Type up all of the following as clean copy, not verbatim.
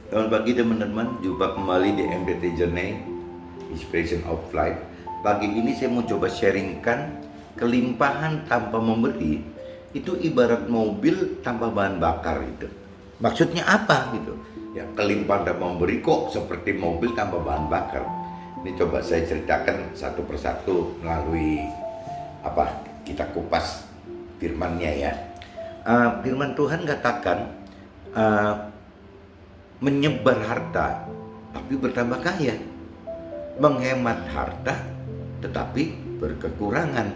Selamat pagi teman-teman, jumpa kembali di MDT Journey Inspiration of Life. Pagi ini saya mau coba sharingkan kelimpahan tanpa memberi itu ibarat mobil tanpa bahan bakar itu. Maksudnya apa gitu? Ya kelimpahan tanpa memberi kok seperti mobil tanpa bahan bakar. Ini coba saya ceritakan satu persatu melalui apa kita kupas firmannya ya. Firman Tuhan katakan uh, menyebar harta tapi bertambah kaya, menghemat harta tetapi berkekurangan.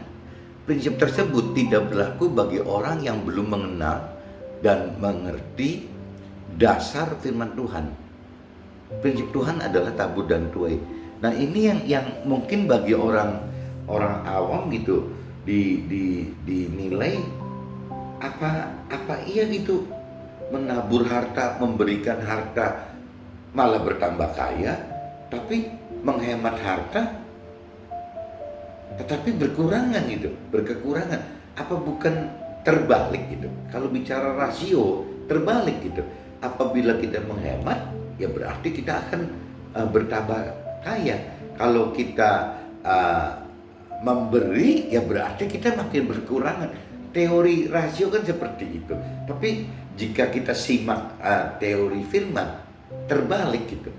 Prinsip tersebut tidak berlaku bagi orang yang belum mengenal dan mengerti dasar firman Tuhan. Prinsip Tuhan adalah tabur dan tuai. Nah, ini yang mungkin bagi orang awam gitu dinilai apa iya gitu, menabur harta, memberikan harta malah bertambah kaya, tapi menghemat harta tetapi berkurangan gitu, berkekurangan. Apa bukan terbalik gitu? Kalau bicara rasio terbalik gitu. Apabila kita menghemat, ya berarti kita akan bertambah kaya. Kalau kita memberi, ya berarti kita makin berkurangan. Teori rasio kan seperti itu. Tapi jika kita simak teori firman, terbalik gitu.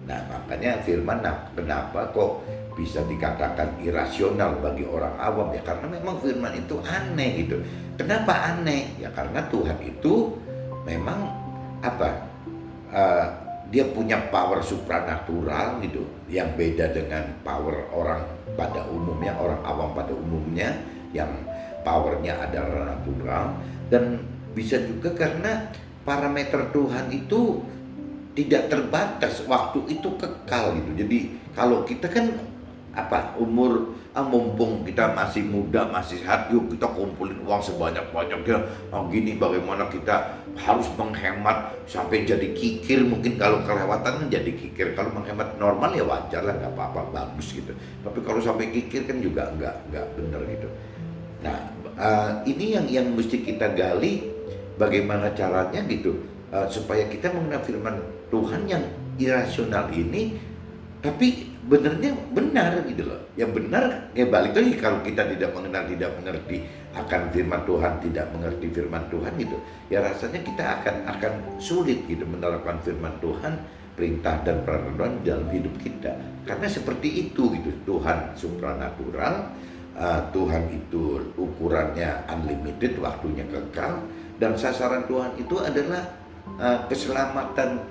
Nah, makanya firman, kenapa kok bisa dikatakan irasional bagi orang awam? Ya karena memang firman itu aneh gitu. Kenapa aneh? Ya karena Tuhan itu memang apa? Dia punya power supranatural gitu, yang beda dengan power orang pada umumnya, orang awam pada umumnya yang powernya adalah natural. Dan bisa juga karena parameter Tuhan itu tidak terbatas, waktu itu kekal gitu. Jadi kalau kita kan umur mumpung kita masih muda, masih sehat, yuk kita kumpulin uang sebanyak-banyaknya. Gini bagaimana kita harus menghemat sampai jadi kikir. Mungkin kalau kelewatan kan jadi kikir. Kalau menghemat normal ya wajar lah, nggak apa-apa, bagus gitu. Tapi kalau sampai kikir kan juga nggak benar gitu. Nah, ini yang mesti kita gali, bagaimana caranya gitu, supaya kita mengenal firman Tuhan yang irasional ini, tapi benernya benar gitu loh. Yang benar ya balik lagi, kalau kita tidak mengenal, tidak mengerti akan firman Tuhan, tidak mengerti firman Tuhan gitu, ya rasanya kita akan sulit gitu menerapkan firman Tuhan, perintah dan peraturan dalam hidup kita. Karena seperti itu gitu, Tuhan supranatural, Tuhan itu ukurannya unlimited, waktunya kekal, dan sasaran Tuhan itu adalah keselamatan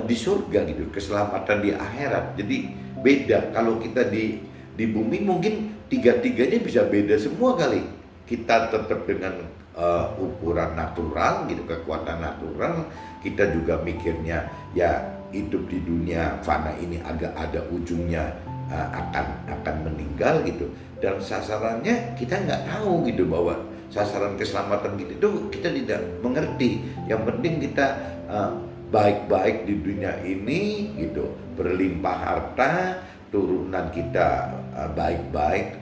di surga gitu, keselamatan di akhirat. Jadi beda kalau kita di bumi, mungkin tiga-tiganya bisa beda semua kali. Kita tetap dengan ukuran natural gitu, kekuatan natural. Kita juga mikirnya ya hidup di dunia fana ini agak ada ujungnya, akan meninggal gitu. Dan sasarannya kita nggak tahu gitu, bahwa sasaran keselamatan kita itu kita tidak mengerti. Yang penting kita baik-baik di dunia ini gitu, berlimpah harta, turunan kita baik-baik,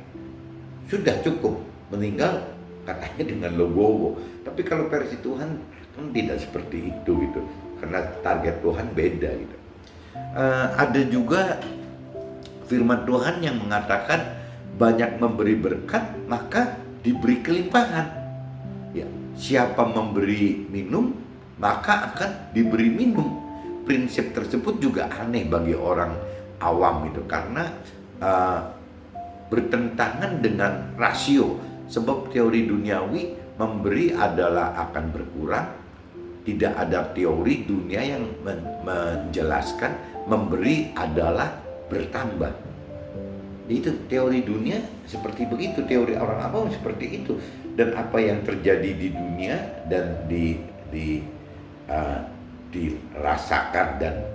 sudah cukup. Meninggal katanya dengan logowo. Tapi kalau versi Tuhan kan tidak seperti itu gitu, karena target Tuhan beda gitu. Ada juga firman Tuhan yang mengatakan banyak memberi berkat maka diberi kelimpahan. Ya, siapa memberi minum maka akan diberi minum. Prinsip tersebut juga aneh bagi orang awam itu, karena bertentangan dengan rasio. Sebab teori duniawi memberi adalah akan berkurang. Tidak ada teori dunia yang menjelaskan memberi adalah bertambah. Itu teori dunia seperti begitu, teori orang awam seperti itu. Dan apa yang terjadi di dunia dan dirasakan dan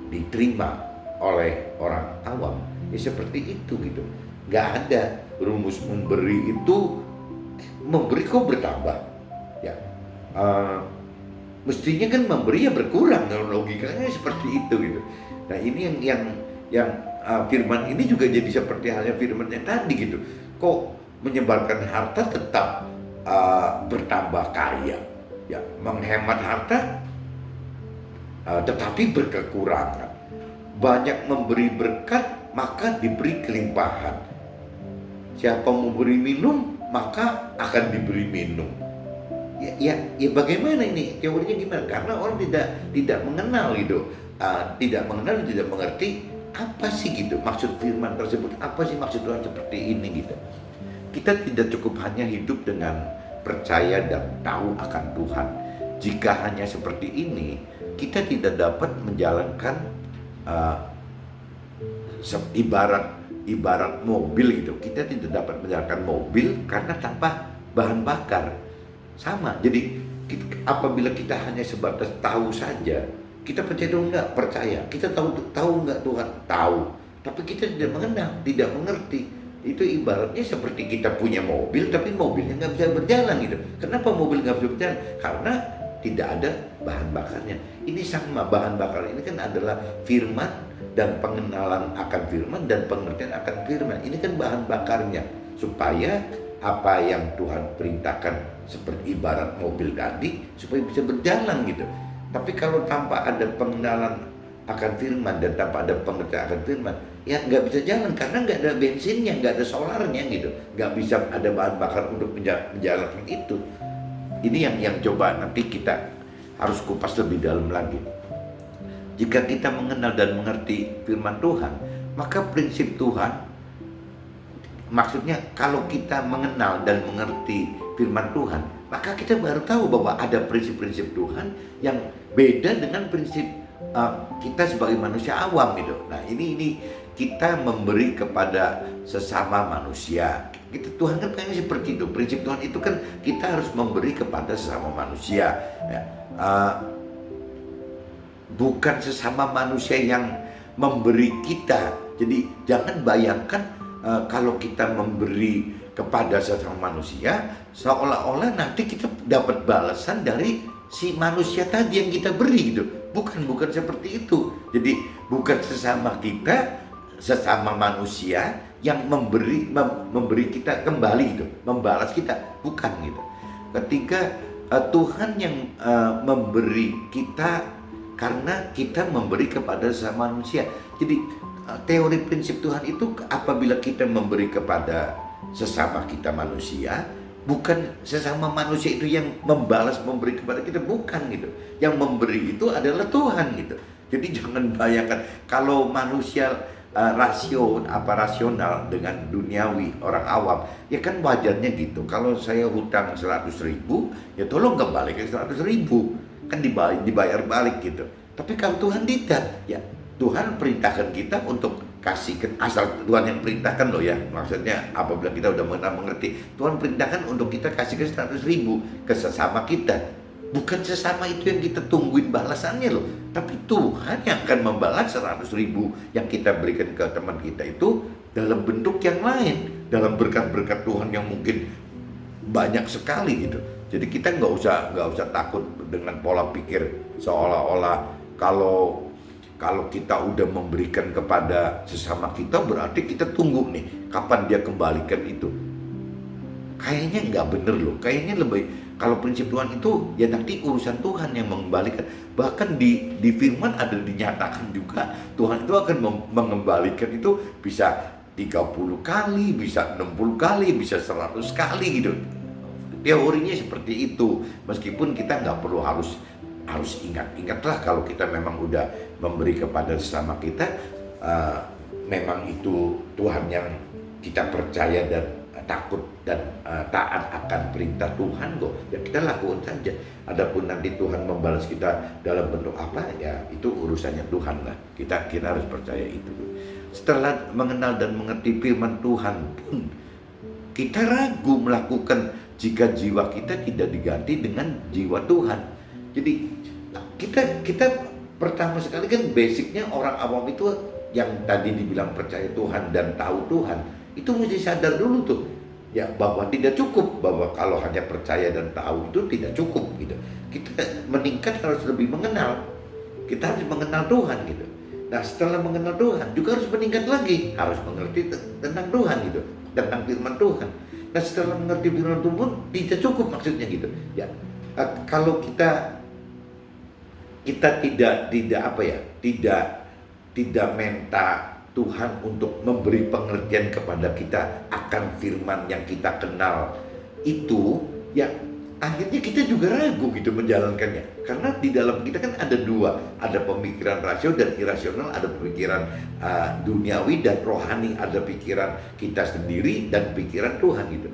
diterima oleh orang awam ya seperti itu gitu. Nggak ada rumus memberi itu memberi kok bertambah ya. Mestinya kan memberi ya berkurang, kalau logikanya seperti itu gitu. Nah, ini yang firman ini juga jadi seperti halnya firmannya tadi gitu. Kok menyebarkan harta tetap bertambah kaya, ya menghemat harta tetapi berkekurangan. Banyak memberi berkat, maka diberi kelimpahan. Siapa memberi minum, maka akan diberi minum. Ya bagaimana ini? Teorinya gimana? Karena orang tidak mengenal gitu. Tidak mengenal, tidak mengerti apa sih gitu maksud firman tersebut, apa sih maksud Tuhan seperti ini gitu. Kita tidak cukup hanya hidup dengan percaya dan tahu akan Tuhan. Jika hanya seperti ini, kita tidak dapat menjalankan ibarat mobil gitu. Kita tidak dapat menjalankan mobil karena tanpa bahan bakar. Sama. Jadi apabila kita hanya sebatas tahu saja, kita percaya Tuhan enggak? Percaya. Kita tahu enggak Tuhan? Tahu. Tapi kita tidak mengenal, tidak mengerti. Itu ibaratnya seperti kita punya mobil, tapi mobilnya nggak bisa berjalan gitu. Kenapa mobil nggak bisa berjalan? Karena tidak ada bahan bakarnya. Ini sama, bahan bakar ini kan adalah firman dan pengenalan akan firman dan pengertian akan firman. Ini kan bahan bakarnya supaya apa yang Tuhan perintahkan seperti ibarat mobil tadi supaya bisa berjalan gitu. Tapi kalau tanpa ada pengenalan akan firman dan tanpa ada pengertian akan firman, ya nggak bisa jalan karena nggak ada bensinnya, nggak ada solarnya gitu, nggak bisa ada bahan bakar untuk menjalankan itu. Ini yang coba nanti kita harus kupas lebih dalam lagi. Jika kita mengenal dan mengerti firman Tuhan, maka prinsip Tuhan, maksudnya kalau kita mengenal dan mengerti firman Tuhan, maka kita baru tahu bahwa ada prinsip-prinsip Tuhan yang beda dengan prinsip kita sebagai manusia awam gitu. Nah ini kita memberi kepada sesama manusia. Tuhan kan kayaknya seperti itu. Prinsip Tuhan itu kan kita harus memberi kepada sesama manusia. Ya. Bukan sesama manusia yang memberi kita. Jadi jangan bayangkan kalau kita memberi kepada sesama manusia seolah-olah nanti kita dapat balasan dari si manusia tadi yang kita beri gitu. Bukan seperti itu. Jadi bukan sesama kita, sesama manusia yang memberi kita kembali gitu, membalas kita, bukan gitu. Ketika Tuhan yang memberi kita karena kita memberi kepada sesama manusia. Jadi teori prinsip Tuhan itu apabila kita memberi kepada sesama kita manusia, bukan sesama manusia itu yang membalas memberi kepada kita, bukan gitu. Yang memberi itu adalah Tuhan gitu. Jadi jangan bayangkan kalau manusia rasional dengan duniawi orang awam, ya kan wajarnya gitu. Kalau saya hutang 100.000, ya tolong kembalikan 100.000, kan dibayar balik gitu. Tapi kalau Tuhan tidak, ya Tuhan perintahkan kita untuk kasihkan, asal Tuhan yang perintahkan loh ya. Maksudnya apabila kita udah mengerti, Tuhan perintahkan untuk kita kasihkan 100.000 ke sesama kita. Bukan sesama itu yang kita tungguin balasannya loh, tapi Tuhan yang akan membalas 100.000 yang kita berikan ke teman kita itu dalam bentuk yang lain, dalam berkat-berkat Tuhan yang mungkin banyak sekali gitu. Jadi kita nggak usah takut dengan pola pikir seolah-olah kalau kita udah memberikan kepada sesama kita berarti kita tunggu nih kapan dia kembalikan itu. Kayaknya nggak bener loh, kayaknya lebih. Kalau prinsip Tuhan itu ya nanti urusan Tuhan yang mengembalikan. Bahkan di firman ada dinyatakan juga Tuhan itu akan mengembalikan itu bisa 30 kali, bisa 60 kali, bisa 100 kali gitu. Teorinya seperti itu. Meskipun kita nggak perlu harus ingatlah kalau kita memang udah memberi kepada sesama kita, memang itu Tuhan yang kita percaya dan takut dan taat akan perintah Tuhan kok, ya kita lakukan saja. Adapun nanti Tuhan membalas kita dalam bentuk apa, ya itu urusannya Tuhan lah. Kita harus percaya itu. Setelah mengenal dan mengerti firman Tuhan pun kita ragu melakukan jika jiwa kita tidak diganti dengan jiwa Tuhan. Jadi kita pertama sekali kan basicnya orang awam itu yang tadi dibilang percaya Tuhan dan tahu Tuhan, itu mesti sadar dulu tuh ya bahwa tidak cukup, bahwa kalau hanya percaya dan tahu itu tidak cukup gitu. Kita meningkat harus lebih mengenal. Kita harus mengenal Tuhan gitu. Nah setelah mengenal Tuhan juga harus meningkat lagi, harus mengerti tentang Tuhan gitu, tentang firman Tuhan. Nah setelah mengerti firman Tuhan pun tidak cukup maksudnya gitu. Ya kalau kita kita tidak apa ya, tidak minta Tuhan untuk memberi pengertian kepada kita akan firman yang kita kenal itu, ya akhirnya kita juga ragu gitu menjalankannya. Karena di dalam kita kan ada dua, ada pemikiran rasio dan irasional, ada pemikiran duniawi dan rohani, ada pikiran kita sendiri dan pikiran Tuhan gitu.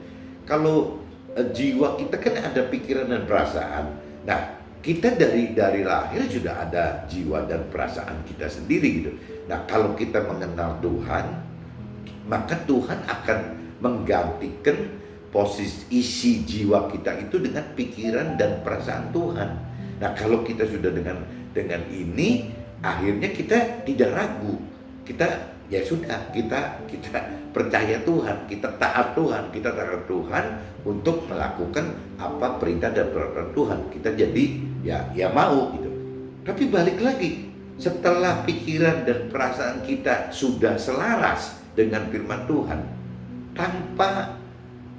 Kalau jiwa kita kan ada pikiran dan perasaan. Nah, kita dari lahir sudah ada jiwa dan perasaan kita sendiri gitu. Nah, kalau kita mengenal Tuhan, maka Tuhan akan menggantikan posisi isi jiwa kita itu dengan pikiran dan perasaan Tuhan. Nah, kalau kita sudah dengan ini, akhirnya kita tidak ragu. Kita ya sudah, kita percaya Tuhan, kita taat Tuhan untuk melakukan apa perintah dan peraturan Tuhan. Kita jadi ya mau gitu. Tapi balik lagi, setelah pikiran dan perasaan kita sudah selaras dengan firman Tuhan, tanpa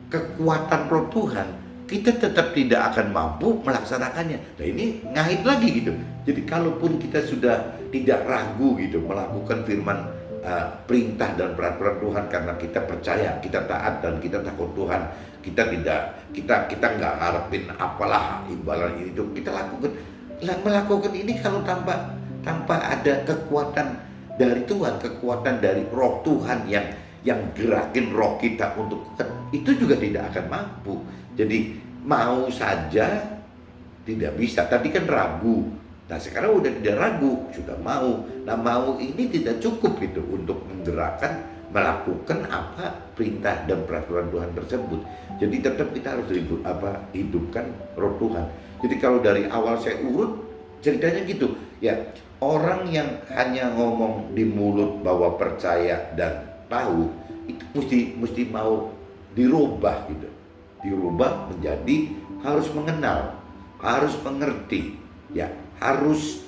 kekuatan roh Tuhan, kita tetap tidak akan mampu melaksanakannya. Nah, ini ngait lagi gitu. Jadi kalaupun kita sudah tidak ragu gitu melakukan firman, perintah dan peraturan Tuhan, karena kita percaya, kita taat dan kita takut Tuhan, kita nggak ngarepin apalah imbalan ini itu, kita melakukan ini kalau tanpa ada kekuatan dari Tuhan, kekuatan dari roh Tuhan yang gerakin roh kita untuk itu juga tidak akan mampu. Jadi mau saja tidak bisa. Tadi kan ragu. Nah, sekarang udah tidak ragu, sudah mau. Nah, mau ini tidak cukup gitu untuk menggerakkan, melakukan apa perintah dan peraturan Tuhan tersebut. Jadi tetap kita harus hidupkan roh Tuhan. Jadi kalau dari awal saya urut ceritanya gitu, ya orang yang hanya ngomong di mulut bahwa percaya dan tahu, itu mesti mau dirubah gitu. Dirubah menjadi harus mengenal, harus mengerti, ya harus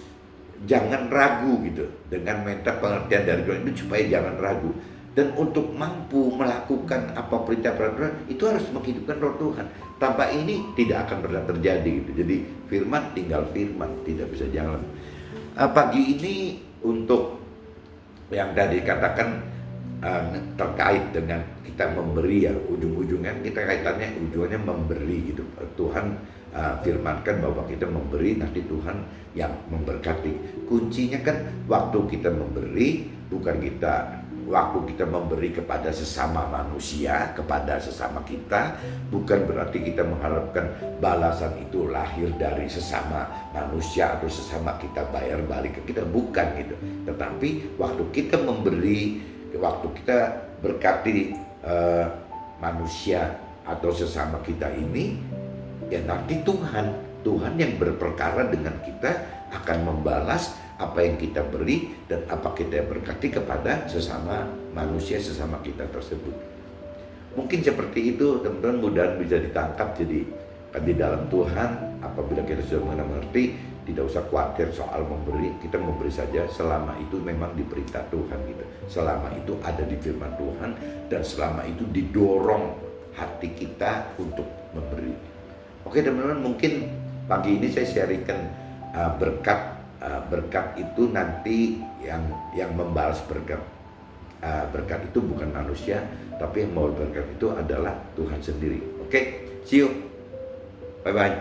jangan ragu gitu, dengan minta pengertian dari Tuhan itu supaya jangan ragu. Dan untuk mampu melakukan apa perintah peraturan itu harus menghidupkan roh Tuhan. Tanpa ini tidak akan pernah terjadi gitu. Jadi firman tinggal firman, tidak bisa jalan. Pagi ini untuk yang tadi katakan terkait dengan kita memberi, ya ujung-ujungnya kita kaitannya ujungnya memberi gitu. Tuhan firmankan bahwa kita memberi, nanti Tuhan yang memberkati. Kuncinya kan waktu kita memberi, bukan waktu kita memberi kepada sesama manusia, kepada sesama kita, bukan berarti kita mengharapkan balasan itu lahir dari sesama manusia atau sesama kita bayar balik ke kita, bukan gitu. Tetapi waktu kita memberi, waktu kita berkati manusia atau sesama kita ini, ya nanti Tuhan yang berperkara dengan kita akan membalas apa yang kita beri dan apa kita berkati kepada sesama manusia, sesama kita tersebut. Mungkin seperti itu teman-teman, mudah bisa ditangkap. Jadi di dalam Tuhan, apabila kita sudah mengerti, tidak usah khawatir soal memberi. Kita memberi saja selama itu memang diperintah Tuhan gitu, selama itu ada di firman Tuhan, dan selama itu didorong hati kita untuk memberi. Oke teman-teman, mungkin pagi ini saya sharingkan berkat itu nanti yang membalas berkat itu bukan manusia, tapi yang mau berkat itu adalah Tuhan sendiri. Oke, see you, bye bye.